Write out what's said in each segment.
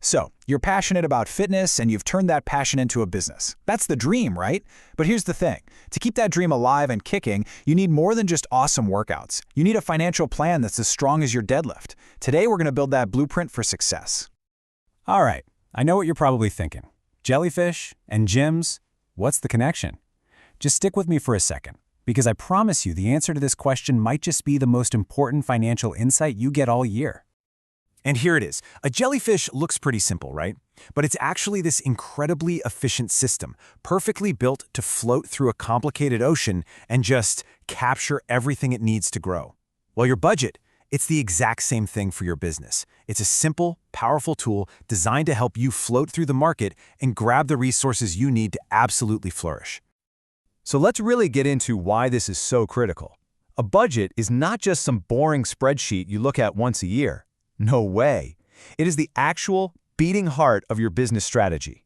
So, you're passionate about fitness and you've turned that passion into a business. That's the dream, right? But here's the thing. To keep that dream alive and kicking, you need more than just awesome workouts. You need a financial plan that's as strong as your deadlift. Today, we're going to build that blueprint for success. All right, I know what you're probably thinking. Jellyfish and gyms, what's the connection? Just stick with me for a second, because I promise you the answer to this question might just be the most important financial insight you get all year. And here it is. A jellyfish looks pretty simple, right? But it's actually this incredibly efficient system, perfectly built to float through a complicated ocean and just capture everything it needs to grow. Well, your budget, it's the exact same thing for your business. It's a simple, powerful tool designed to help you float through the market and grab the resources you need to absolutely flourish. So let's really get into why this is so critical. A budget is not just some boring spreadsheet you look at once a year. No way. It is the actual beating heart of your business strategy.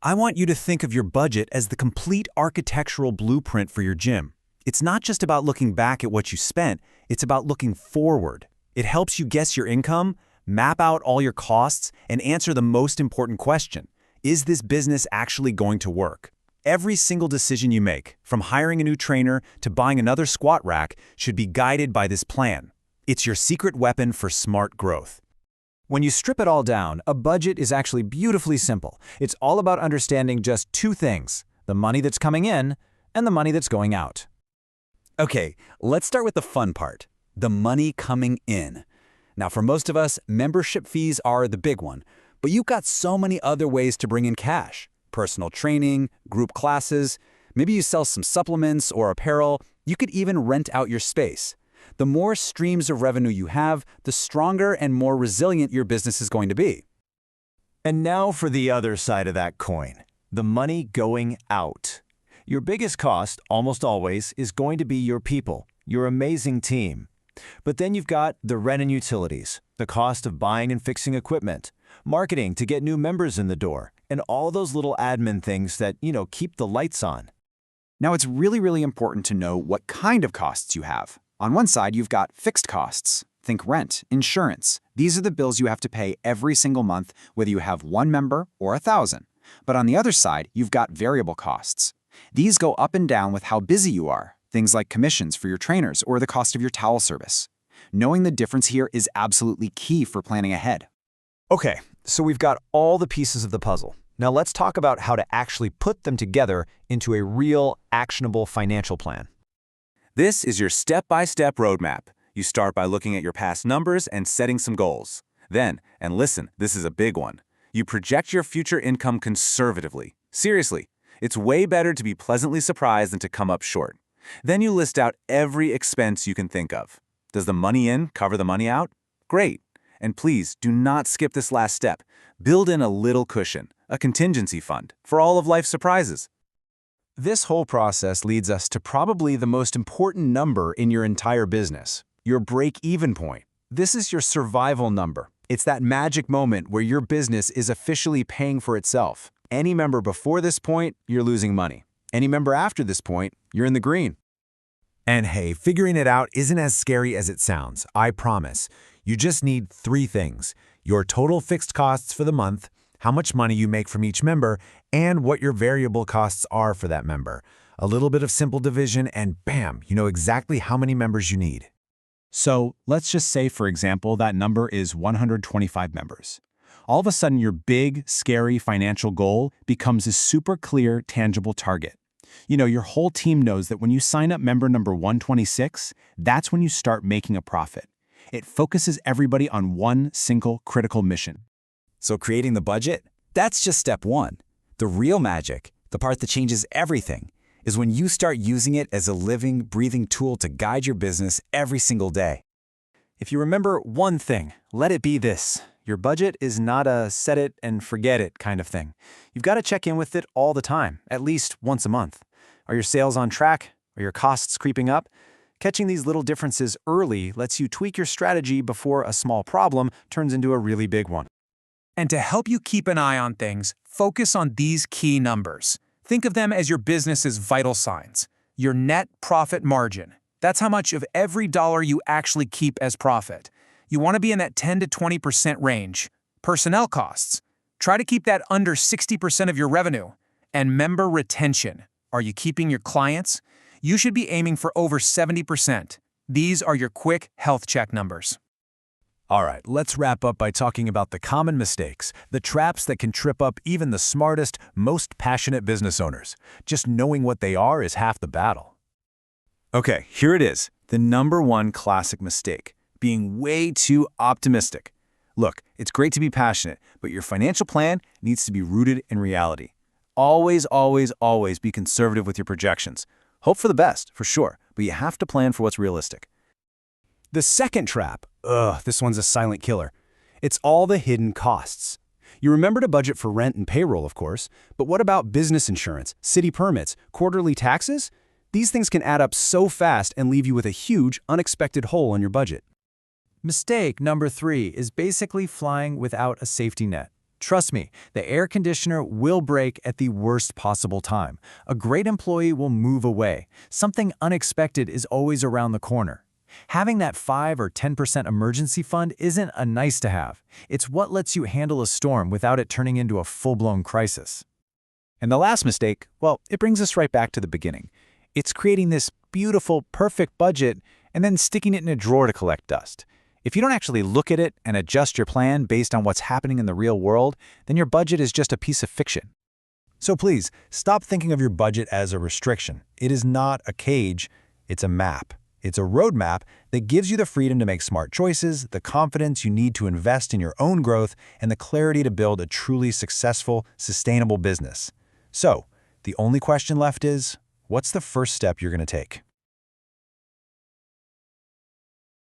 I want you to think of your budget as the complete architectural blueprint for your gym. It's not just about looking back at what you spent, it's about looking forward. It helps you guess your income, map out all your costs, and answer the most important question: is this business actually going to work? Every single decision you make, from hiring a new trainer to buying another squat rack, should be guided by this plan. It's your secret weapon for smart growth. When you strip it all down, a budget is actually beautifully simple. It's all about understanding just two things: the money that's coming in and the money that's going out. Okay, let's start with the fun part, the money coming in. Now, for most of us, membership fees are the big one, but you've got so many other ways to bring in cash. Personal training, group classes, maybe you sell some supplements or apparel, you could even rent out your space. The more streams of revenue you have, the stronger and more resilient your business is going to be. And now for the other side of that coin, the money going out. Your biggest cost, almost always, is going to be your people, your amazing team. But then you've got the rent and utilities, the cost of buying and fixing equipment, marketing to get new members in the door, and all those little admin things that, keep the lights on. Now, it's really important to know what kind of costs you have. On one side, you've got fixed costs. Think rent, insurance. These are the bills you have to pay every single month, whether you have 1 member or 1,000. But on the other side, you've got variable costs. These go up and down with how busy you are, things like commissions for your trainers or the cost of your towel service. Knowing the difference here is absolutely key for planning ahead. Okay, so we've got all the pieces of the puzzle. Now let's talk about how to actually put them together into a real, actionable financial plan. This is your step-by-step roadmap. You start by looking at your past numbers and setting some goals. Then, and listen, this is a big one, you project your future income conservatively. Seriously, it's way better to be pleasantly surprised than to come up short. Then you list out every expense you can think of. Does the money in cover the money out? Great. And please, do not skip this last step. Build in a little cushion, a contingency fund, for all of life's surprises. This whole process leads us to probably the most important number in your entire business, your break-even point. This is your survival number. It's that magic moment where your business is officially paying for itself. Any member before this point, you're losing money. Any member after this point, you're in the green. And hey, figuring it out isn't as scary as it sounds, I promise. You just need 3 things: your total fixed costs for the month, how much money you make from each member, and what your variable costs are for that member. A little bit of simple division and bam, you know exactly how many members you need. So let's just say, for example, that number is 125 members. All of a sudden, your big, scary financial goal becomes a super clear, tangible target. Your whole team knows that when you sign up member number 126, that's when you start making a profit. It focuses everybody on one single critical mission. So creating the budget, that's just step 1. The real magic, the part that changes everything, is when you start using it as a living, breathing tool to guide your business every single day. If you remember one thing, let it be this. Your budget is not a set it and forget it kind of thing. You've got to check in with it all the time, at least once a month. Are your sales on track? Are your costs creeping up? Catching these little differences early lets you tweak your strategy before a small problem turns into a really big one. And to help you keep an eye on things, focus on these key numbers. Think of them as your business's vital signs. Your net profit margin. That's how much of every dollar you actually keep as profit. You want to be in that 10 to 20% range. Personnel costs. Try to keep that under 60% of your revenue. And member retention. Are you keeping your clients? You should be aiming for over 70%. These are your quick health check numbers. All right, let's wrap up by talking about the common mistakes, the traps that can trip up even the smartest, most passionate business owners. Just knowing what they are is half the battle. Okay, here it is, the #1 classic mistake, being way too optimistic. Look, it's great to be passionate, but your financial plan needs to be rooted in reality. Always, always, always be conservative with your projections. Hope for the best, for sure, but you have to plan for what's realistic. The second trap, this one's a silent killer. It's all the hidden costs. You remember to budget for rent and payroll, of course, but what about business insurance, city permits, quarterly taxes? These things can add up so fast and leave you with a huge, unexpected hole in your budget. Mistake number 3 is basically flying without a safety net. Trust me, the air conditioner will break at the worst possible time. A great employee will move away. Something unexpected is always around the corner. Having that 5 or 10% emergency fund isn't a nice to have. It's what lets you handle a storm without it turning into a full-blown crisis. And the last mistake, well, it brings us right back to the beginning. It's creating this beautiful, perfect budget and then sticking it in a drawer to collect dust. If you don't actually look at it and adjust your plan based on what's happening in the real world, then your budget is just a piece of fiction. So please, stop thinking of your budget as a restriction. It is not a cage, it's a map. It's a roadmap that gives you the freedom to make smart choices, the confidence you need to invest in your own growth, and the clarity to build a truly successful, sustainable business. So, the only question left is, what's the first step you're going to take?